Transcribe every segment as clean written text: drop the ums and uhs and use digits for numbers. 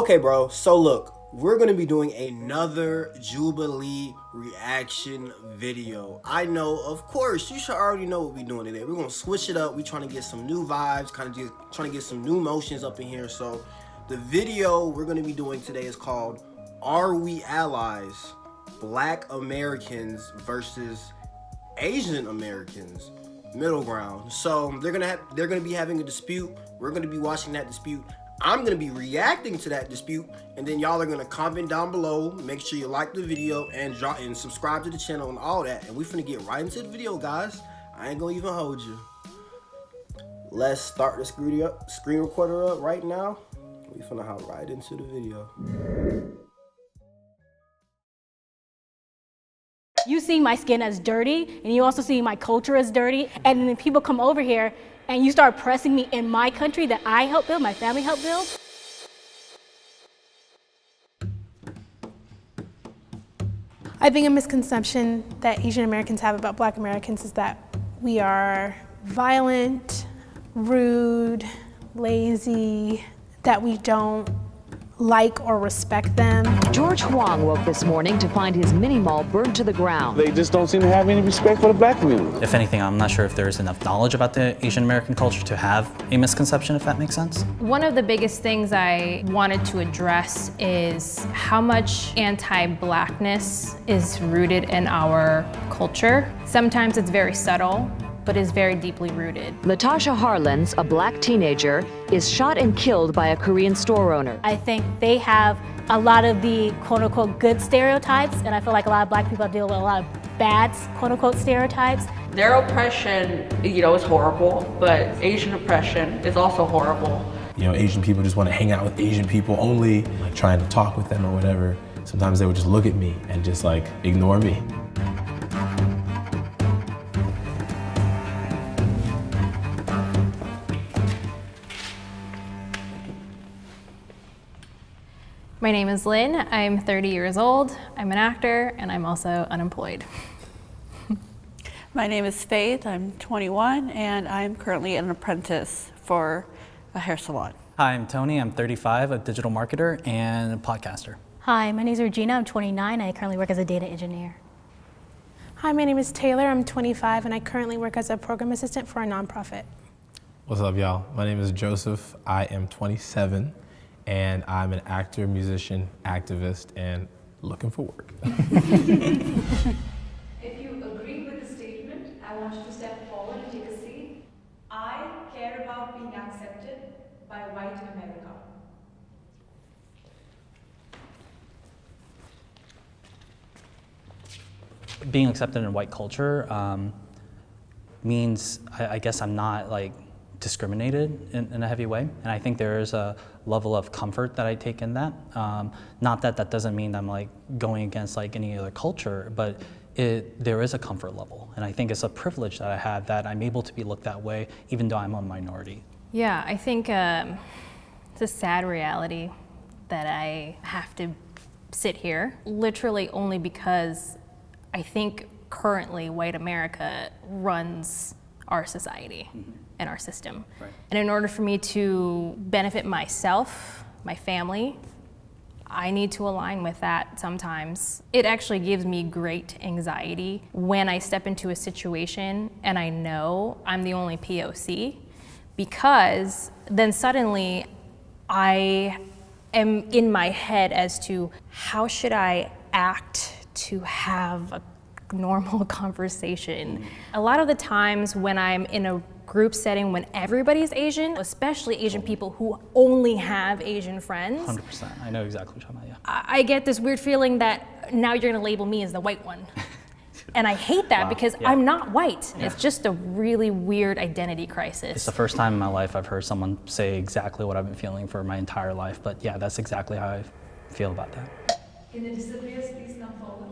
Okay, bro, so look, we're gonna be doing another Jubilee reaction video. I know, of course, you should already know what we're doing today. We're gonna switch it up. We're trying to get some new vibes, trying to get some new emotions up in here. So the video we're gonna be doing today is called Are We Allies? Black Americans versus Asian Americans, middle ground. So they're gonna be having a dispute. We're gonna be watching that dispute. I'm gonna be reacting to that dispute, and then y'all are gonna comment down below. Make sure you like the video and subscribe to the channel and all that. And we finna get right into the video, guys. I ain't gonna even hold you. Let's start the screen recorder up right now. We finna hop right into the video. You see my skin as dirty, and you also see my culture as dirty, and then people come over here and you start pressing me in my country that I helped build, my family helped build. I think a misconception that Asian Americans have about Black Americans is that we are violent, rude, lazy, that we don't like or respect them. George Huang woke this morning to find his mini mall burned to the ground. They just don't seem to have any respect for the Black community. If anything, I'm not sure if there's enough knowledge about the Asian American culture to have a misconception, if that makes sense. One of the biggest things I wanted to address is how much anti-Blackness is rooted in our culture. Sometimes it's very subtle, but is very deeply rooted. Latasha Harlins, a Black teenager, is shot and killed by a Korean store owner. I think they have a lot of the quote-unquote good stereotypes, and I feel like a lot of Black people deal with a lot of bad quote-unquote stereotypes. Their oppression, is horrible, but Asian oppression is also horrible. Asian people just want to hang out with Asian people only, like trying to talk with them or whatever. Sometimes they would just look at me and just like ignore me. My name is Lynn, I'm 30 years old, I'm an actor, and I'm also unemployed. My name is Faith, I'm 21, and I'm currently an apprentice for a hair salon. Hi, I'm Tony, I'm 35, a digital marketer and a podcaster. Hi, my name is Regina, I'm 29, I currently work as a data engineer. Hi, my name is Taylor, I'm 25, and I currently work as a program assistant for a nonprofit. What's up, y'all? My name is Joseph, I am 27, and I'm an actor, musician, activist, and looking for work. If you agree with the statement, I want you to step forward and take a seat. I care about being accepted by white America. Being accepted in white culture means, I guess I'm not discriminated in a heavy way, and I think there is a level of comfort that I take in that. Not that that doesn't mean I'm going against any other culture, but there is a comfort level, and I think it's a privilege that I have that I'm able to be looked that way even though I'm a minority. Yeah, I think it's a sad reality that I have to sit here, literally only because I think currently white America runs our society. Mm-hmm. And our system. Right. And in order for me to benefit myself, my family, I need to align with that sometimes. It actually gives me great anxiety when I step into a situation and I know I'm the only POC, because then suddenly I am in my head as to how should I act to have a normal conversation. A lot of the times when I'm in a group setting, when everybody's Asian, especially Asian people who only have Asian friends. 100%, I know exactly what you're talking about, yeah. I get this weird feeling that now you're gonna label me as the white one. And I hate that because I'm not white. Yeah. It's just a really weird identity crisis. It's the first time in my life I've heard someone say exactly what I've been feeling for my entire life, but yeah, that's exactly how I feel about that. Can the disappears please come forward?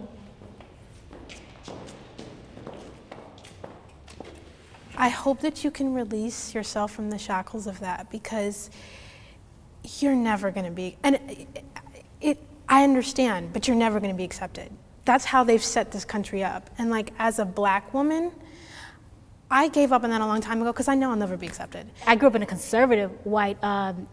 I hope that you can release yourself from the shackles of that, because you're never gonna be, and I understand, but you're never gonna be accepted. That's how they've set this country up. And as a Black woman, I gave up on that a long time ago because I know I'll never be accepted. I grew up in a conservative white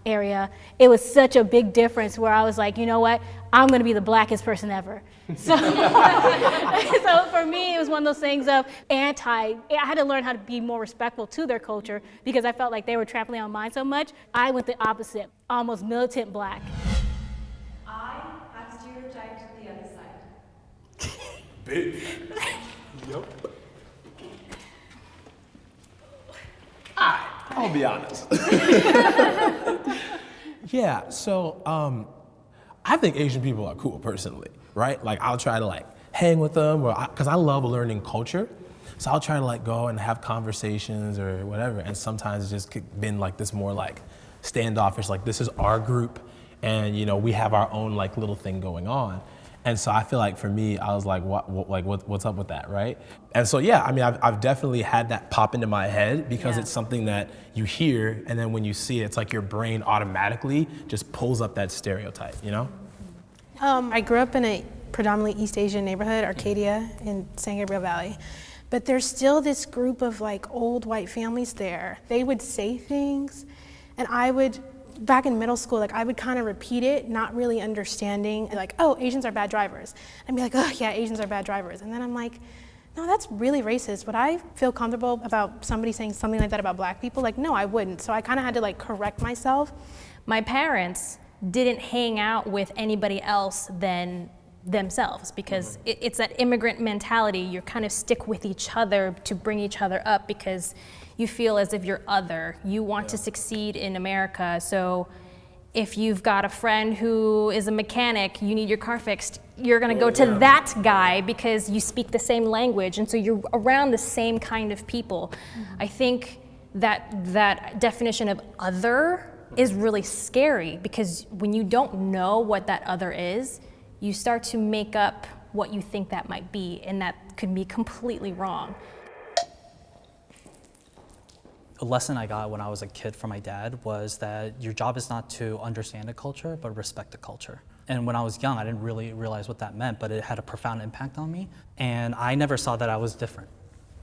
area. It was such a big difference where I was like, you know what? I'm gonna be the blackest person ever. So, so for me, it was one of those things of I had to learn how to be more respectful to their culture because I felt like they were trampling on mine so much. I went the opposite, almost militant black. I have stereotyped the other side. Bitch. Yep. I'll be honest. Yeah, so I think Asian people are cool personally, right? Like I'll try to like hang with them because I love learning culture. So I'll try to like go and have conversations or whatever. And sometimes it's just been like this more like standoffish, like this is our group and you know, we have our own like little thing going on. And so I feel like for me, I was like, what's up with that, right? And so yeah, I mean, I've definitely had that pop into my head because it's something that you hear, and then when you see it, it's like your brain automatically just pulls up that stereotype, you know? I grew up in a predominantly East Asian neighborhood, Arcadia, in San Gabriel Valley. But there's still this group of like old white families there. They would say things, and I would, back in middle school, like I would kind of repeat it, not really understanding, like, oh, Asians are bad drivers. I'd be like, oh yeah, Asians are bad drivers. And then I'm like, no, that's really racist. Would I feel comfortable about somebody saying something like that about black people? Like, no, I wouldn't. So I kind of had to like correct myself. My parents didn't hang out with anybody else than themselves because it's that immigrant mentality. You kind of stick with each other to bring each other up because you feel as if you're other. You want to succeed in America. So if you've got a friend who is a mechanic, you need your car fixed, you're gonna go to that guy because you speak the same language. And so you're around the same kind of people. I think that definition of other is really scary because when you don't know what that other is, you start to make up what you think that might be, and that could be completely wrong. A lesson I got when I was a kid from my dad was that your job is not to understand a culture, but respect the culture. And when I was young, I didn't really realize what that meant, but it had a profound impact on me. And I never saw that I was different.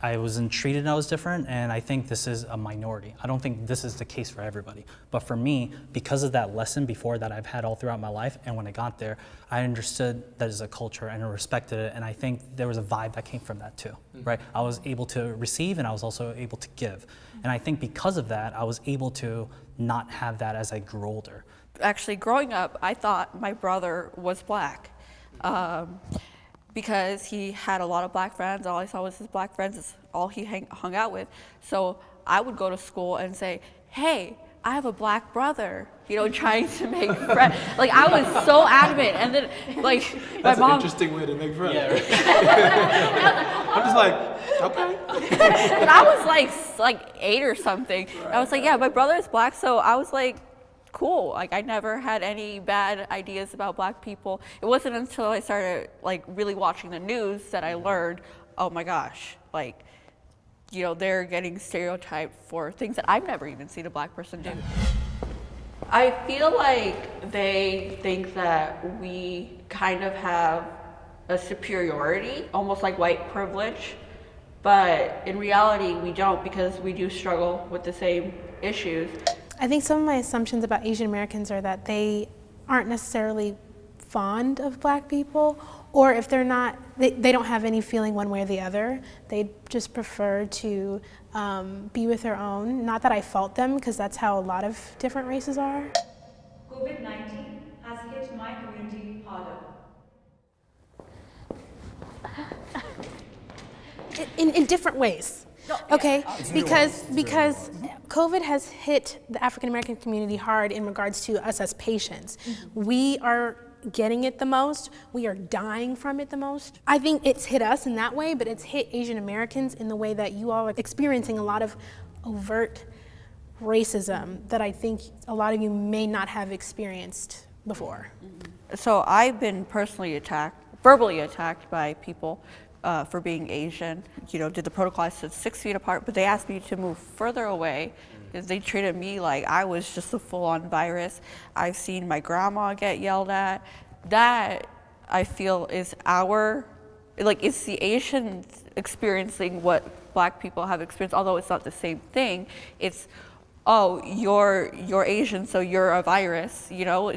I wasn't treated I was different, and I think this is a minority. I don't think this is the case for everybody. But for me, because of that lesson before that I've had all throughout my life, and when I got there, I understood that as a culture and I respected it, and I think there was a vibe that came from that too, right? I was able to receive and I was also able to give. And I think because of that, I was able to not have that as I grew older. Actually, growing up, I thought my brother was black. Because he had a lot of black friends, all I saw was his black friends, is all he hung out with. So I would go to school and say, hey, I have a black brother, you know, trying to make friends. Like, I was so adamant. And then, like, my mom. That's an interesting way to make friends. Yeah, right. I'm just like, okay. And I was like 8 or something. I was like, yeah, my brother is black. So I was like, cool. Like, I never had any bad ideas about black people. It wasn't until I started like really watching the news that I learned, oh my gosh, like, you know, they're getting stereotyped for things that I've never even seen a black person do. I feel like they think that we kind of have a superiority, almost like white privilege, but in reality we don't, because we do struggle with the same issues. I think some of my assumptions about Asian Americans are that they aren't necessarily fond of black people, or if they're not, they don't have any feeling one way or the other. They just prefer to be with their own. Not that I fault them, because that's how a lot of different races are. COVID-19 has hit my community harder. In different ways. Okay, because COVID has hit the African American community hard in regards to us as patients. We are getting it the most, we are dying from it the most. I think it's hit us in that way, but it's hit Asian Americans in the way that you all are experiencing a lot of overt racism that I think a lot of you may not have experienced before. So I've been personally attacked, verbally attacked by people for being Asian. You know, did the protocol, I stood 6 feet apart, but they asked me to move further away because they treated me like I was just a full-on virus. I've seen my grandma get yelled at. That, I feel, is our like, is the Asians experiencing what Black people have experienced, although it's not the same thing. It's, oh, you're Asian, so you're a virus, you know?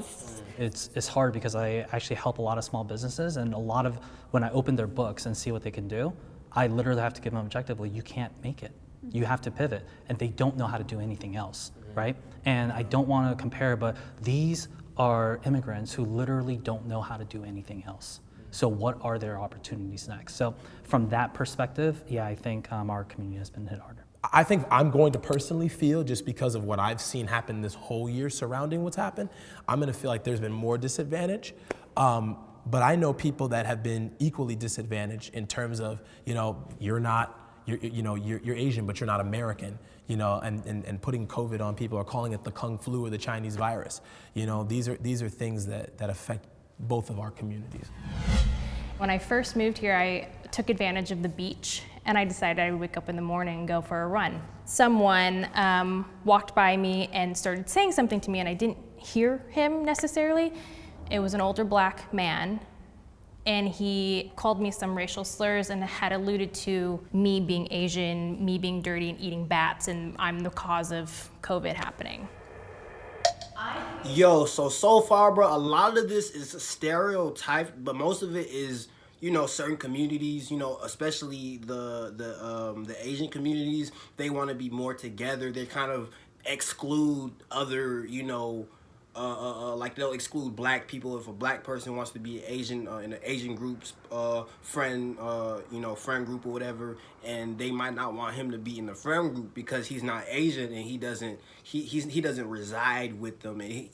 It's hard because I actually help a lot of small businesses, and a lot of, when I open their books and see what they can do, I literally have to give them objectively, you can't make it. You have to pivot, and they don't know how to do anything else, right? And I don't want to compare, but these are immigrants who literally don't know how to do anything else. So what are their opportunities next? So from that perspective, yeah, I think our community has been hit harder. I think I'm going to personally feel, just because of what I've seen happen this whole year surrounding what's happened, I'm going to feel like there's been more disadvantage. But I know people that have been equally disadvantaged in terms of, you know, you're Asian, but you're not American, you know, and putting COVID on people, or calling it the Kung flu or the Chinese virus. You know, these are things that affect both of our communities. When I first moved here, I took advantage of the beach, and I decided I would wake up in the morning and go for a run. Someone walked by me and started saying something to me, and I didn't hear him necessarily. It was an older Black man, and he called me some racial slurs and had alluded to me being Asian, me being dirty and eating bats, and I'm the cause of COVID happening. Yo, so far, bro, a lot of this is stereotyped, but most of it is, you know, certain communities, you know, especially the Asian communities, they want to be more together. They kind of exclude other, you know, like they'll exclude Black people if a Black person wants to be Asian in the Asian group's friend group or whatever, and they might not want him to be in the friend group because he's not Asian and he doesn't reside with them, and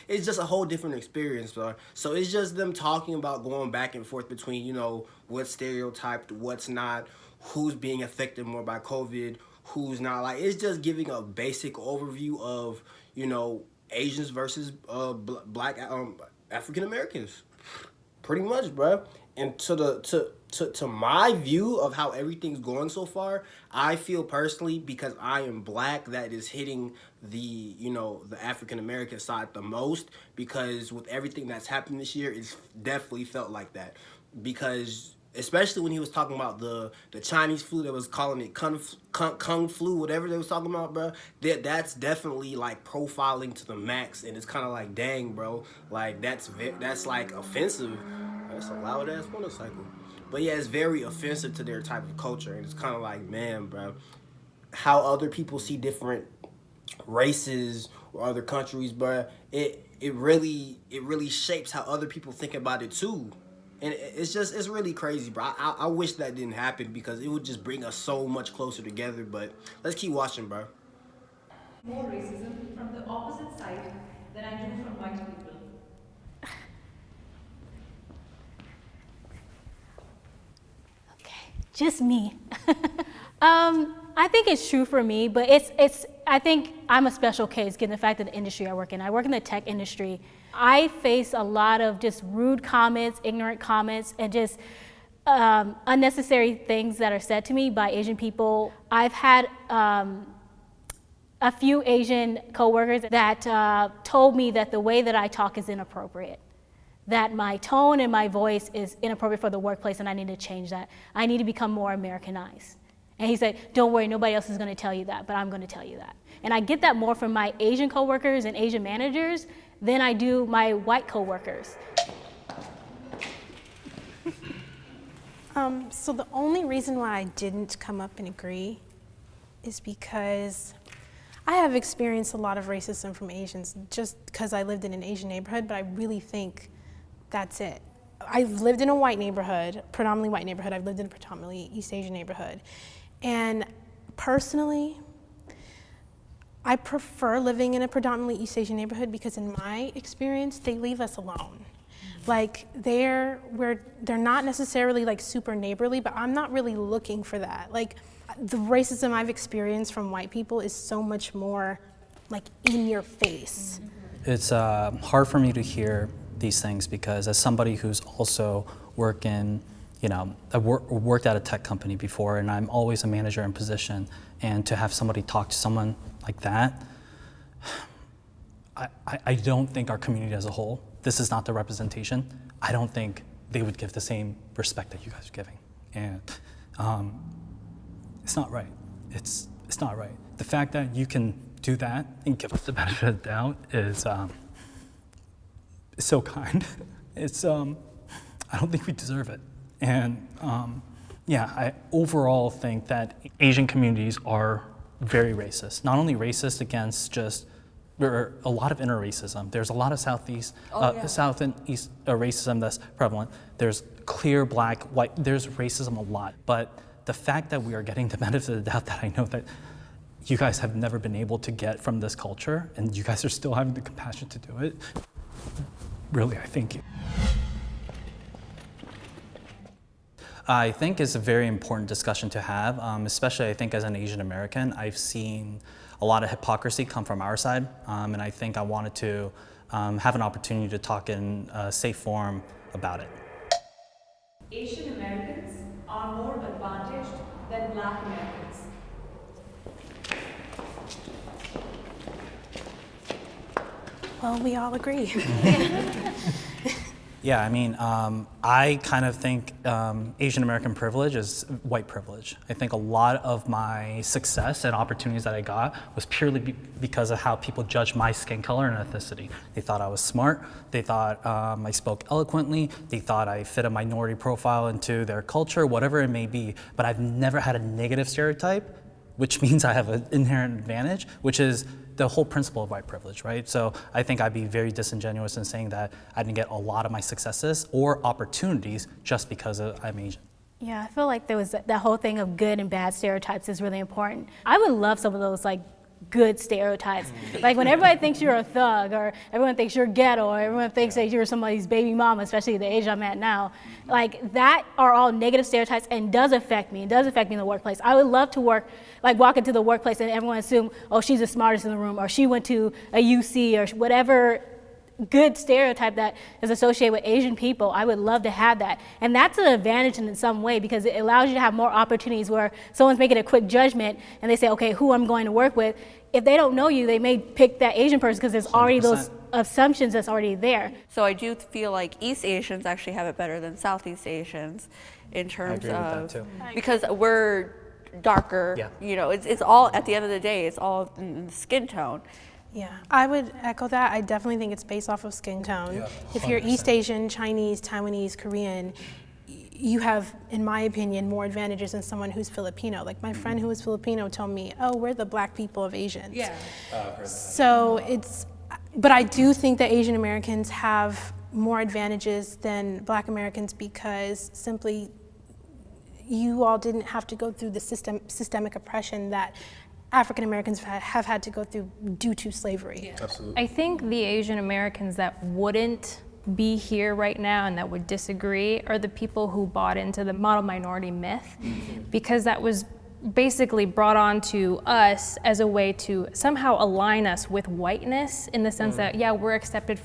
it's just a whole different experience, bro. So it's just them talking about going back and forth between, you know, what's stereotyped, what's not, who's being affected more by COVID, who's not. Like, it's just giving a basic overview of, you know, Asians versus Black African Americans, pretty much, bro. And to my view of how everything's going so far, I feel personally, because I am Black, that is hitting the, you know, the African American side the most, because with everything that's happened this year, it's definitely felt like that. Because especially when he was talking about the Chinese flu, that was calling it kung flu, whatever they was talking about, bro. That's definitely like profiling to the max, and it's kind of like, dang, bro, like that's like offensive. That's a loud ass motorcycle. But yeah, it's very offensive to their type of culture, and it's kind of like, man, bro, how other people see different races or other countries, bro. It really shapes how other people think about it too. And it's really crazy, bro. I wish that didn't happen, because it would just bring us so much closer together. But let's keep watching, bro. More racism from the opposite side than I do from white people. Okay, just me. I think it's true for me, but I think I'm a special case given the fact of the industry I work in. I work in the tech industry. I face a lot of just rude comments, ignorant comments, and just unnecessary things that are said to me by Asian people. I've had a few Asian coworkers that told me that the way that I talk is inappropriate, that my tone and my voice is inappropriate for the workplace, and I need to change that. I need to become more Americanized. And he said, don't worry, nobody else is going to tell you that, but I'm going to tell you that. And I get that more from my Asian coworkers and Asian managers than I do my white coworkers. So the only reason why I didn't come up and agree is because I have experienced a lot of racism from Asians just because I lived in an Asian neighborhood, but I really think that's it. I've lived in a white neighborhood, predominantly white neighborhood. I've lived in a predominantly East Asian neighborhood. And personally, I prefer living in a predominantly East Asian neighborhood because in my experience, they leave us alone. Like they're not necessarily like super neighborly, but I'm not really looking for that. Like the racism I've experienced from white people is so much more like in your face. It's hard for me to hear these things because as somebody who's also working, you know, I worked at a tech company before and I'm always a manager in position, and to have somebody talk to someone like that, I don't think our community as a whole, this is not the representation. I don't think they would give the same respect that you guys are giving. And it's not right. It's not right. The fact that you can do that and give us the benefit of the doubt is so kind. It's I don't think we deserve it. And yeah, I overall think that Asian communities are very racist. Not only racist against just, there are a lot of inter-racism. There's a lot of South and East racism that's prevalent. There's clear black, white, there's racism a lot. But the fact that we are getting the benefit of the doubt that I know that you guys have never been able to get from this culture, and you guys are still having the compassion to do it, really, I thank you. I think it's a very important discussion to have, especially I think as an Asian American. I've seen a lot of hypocrisy come from our side, and I think I wanted to have an opportunity to talk in a safe forum about it. Asian Americans are more advantaged than Black Americans. Well, we all agree. Yeah, I mean, I kind of think Asian American privilege is white privilege. I think a lot of my success and opportunities that I got was purely because of how people judged my skin color and ethnicity. They thought I was smart, they thought I spoke eloquently, they thought I fit a minority profile into their culture, whatever it may be. But I've never had a negative stereotype, which means I have an inherent advantage, which is the whole principle of white privilege, right? So I think I'd be very disingenuous in saying that I didn't get a lot of my successes or opportunities just because I'm Asian. Yeah, I feel like there was that whole thing of good and bad stereotypes is really important. I would love some of those like good stereotypes. Like when everybody thinks you're a thug, or everyone thinks you're ghetto, or everyone thinks that you're somebody's baby mama, especially the age I'm at now, like that are all negative stereotypes and does affect me. It does affect me in the workplace. I would love to walk into the workplace and everyone assume, oh, she's the smartest in the room, or she went to a UC, or whatever good stereotype that is associated with Asian people. I would love to have that. And that's an advantage in some way because it allows you to have more opportunities where someone's making a quick judgment and they say, okay, who I'm going to work with. If they don't know you, they may pick that Asian person because there's already 100%. Those assumptions that's already there. So I do feel like East Asians actually have it better than Southeast Asians in terms of, with that too. Because we're darker, Yeah. you know, it's all, at the end of the day, it's all in the skin tone. Yeah, I would echo that. I definitely think it's based off of skin tone. Yeah, if you're East Asian, Chinese, Taiwanese, Korean, you have, in my opinion, more advantages than someone who's Filipino. Like my friend who was Filipino told me, oh, we're the black people of Asians. Yeah. So but I do think that Asian Americans have more advantages than Black Americans because simply you all didn't have to go through the systemic oppression that African Americans have had to go through due to slavery. Yeah. Absolutely. I think the Asian Americans that wouldn't be here right now and that would disagree are the people who bought into the model minority myth, because that was basically brought on to us as a way to somehow align us with whiteness in the sense that, yeah, we're accepted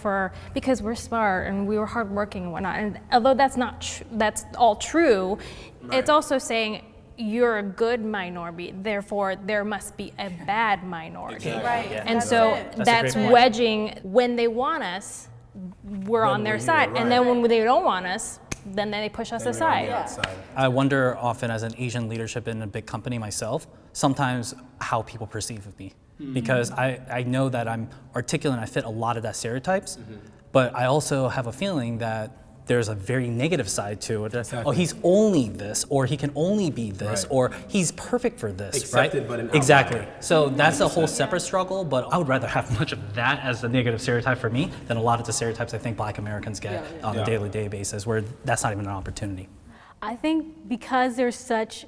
because we're smart and we were hardworking and whatnot. And although that's that's all true, it's also saying you're a good minority, therefore there must be a bad minority. Exactly. Right. Yeah. And That's so it. that's wedging. When they want us, we're on their side. right. And then when they don't want us, then they push us aside. I wonder often as an Asian leadership in a big company myself, sometimes how people perceive of me. Because I know that I'm articulate and I fit a lot of that stereotypes, but I also have a feeling that there's a very negative side to it. Exactly. Oh, he's only this, or he can only be this, Right. or he's perfect for this, Accepted, right? but an exactly. outlier. So that's a whole separate struggle, but I would rather have much of that as the negative stereotype for me than a lot of the stereotypes I think Black Americans get on a daily basis, where that's not even an opportunity. I think because there's such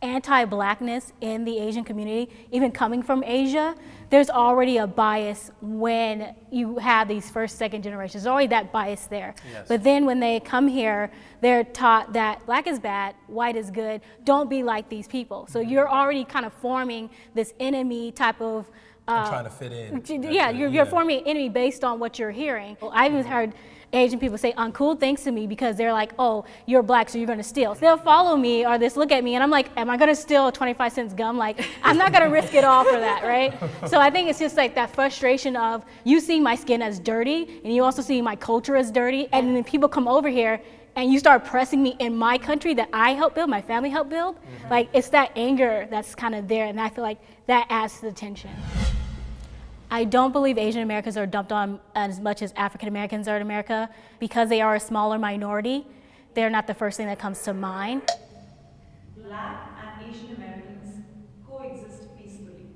anti-Blackness in the Asian community, even coming from Asia, there's already a bias when you have these first, second generations. There's already that bias there. Yes. But then when they come here, they're taught that Black is bad, white is good, don't be like these people. So you're already kind of forming this enemy type of trying to fit in. Yeah, you're forming an enemy based on what you're hearing. I've even heard Asian people say uncool things to me because they're like, oh, you're Black, so you're gonna steal. They'll follow me or just look at me and I'm like, am I gonna steal a 25-cent gum? Like, I'm not gonna risk it all for that, right? So I think it's just like that frustration of you see my skin as dirty and you also see my culture as dirty, and then people come over here and you start pressing me in my country that I helped build, my family helped build, like it's that anger that's kind of there, and I feel like that adds to the tension. I don't believe Asian Americans are dumped on as much as African Americans are in America. Because they are a smaller minority, they're not the first thing that comes to mind. Black and Asian Americans coexist peacefully.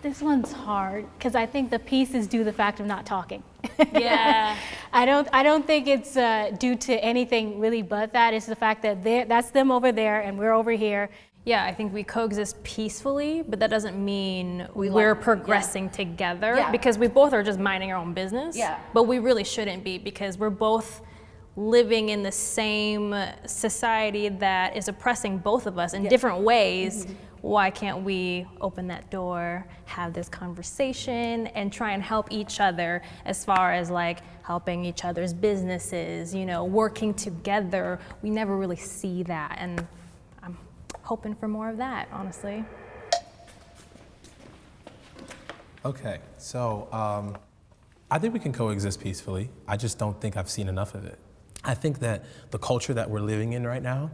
This one's hard because I think the peace is due to the fact of not talking. Yeah. I don't think it's due to anything really but that. It's the fact that that's them over there and we're over here. Yeah, I think we coexist peacefully, but that doesn't mean we're progressing together because we both are just minding our own business. Yeah. But we really shouldn't be because we're both living in the same society that is oppressing both of us in different ways. Why can't we open that door, have this conversation, and try and help each other as far as like helping each other's businesses, you know, working together? We never really see that, and I'm hoping for more of that, honestly. Okay, so I think we can coexist peacefully. I just don't think I've seen enough of it. I think that the culture that we're living in right now,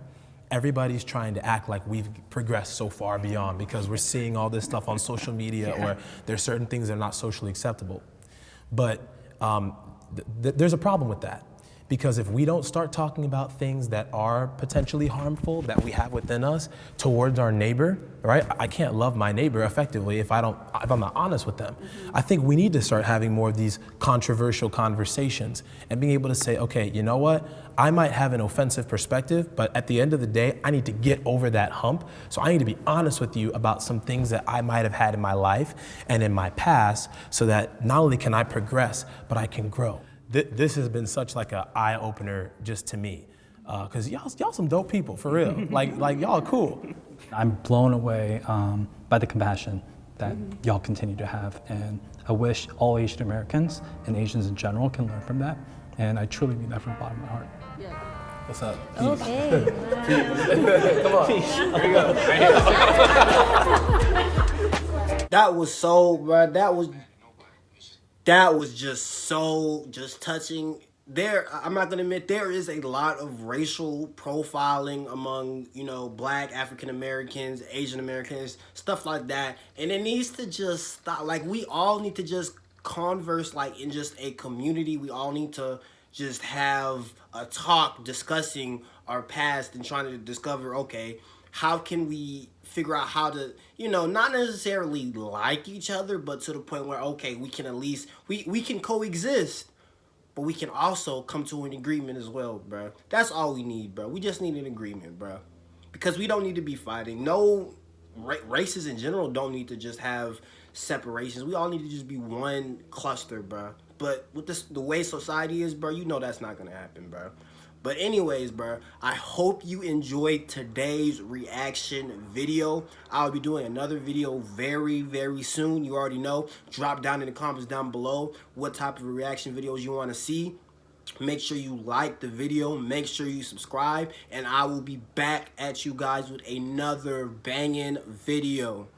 everybody's trying to act like we've progressed so far beyond because we're seeing all this stuff on social media or there's certain things that are not socially acceptable. But there's a problem with that. Because if we don't start talking about things that are potentially harmful that we have within us towards our neighbor, right? I can't love my neighbor effectively if I'm not honest with them. I think we need to start having more of these controversial conversations and being able to say, okay, you know what? I might have an offensive perspective, but at the end of the day, I need to get over that hump. So I need to be honest with you about some things that I might have had in my life and in my past so that not only can I progress, but I can grow. This has been such like an eye-opener just to me, because y'all some dope people, for real. like y'all are cool. I'm blown away by the compassion that y'all continue to have, and I wish all Asian Americans and Asians in general can learn from that, and I truly mean that from the bottom of my heart. What's up? Okay. Come on. Here we go. That was so, bro. That was just touching. I'm not gonna admit, there is a lot of racial profiling among, you know, Black, African Americans, Asian Americans, stuff like that. And it needs to just stop. Like, we all need to just converse like in just a community. We all need to just have a talk discussing our past and trying to discover, okay, how can we figure out how to, you know, not necessarily like each other, but to the point where, okay, we can at least, we can coexist, but we can also come to an agreement as well, bro. That's all we need, bro. We just need an agreement, bro. Because we don't need to be fighting. No, races in general don't need to just have separations. We all need to just be one cluster, bro. But with the way society is, bro, you know that's not going to happen, bro. But anyways, bro, I hope you enjoyed today's reaction video. I'll be doing another video very, very soon. You already know. Drop down in the comments down below what type of reaction videos you want to see. Make sure you like the video. Make sure you subscribe. And I will be back at you guys with another banging video.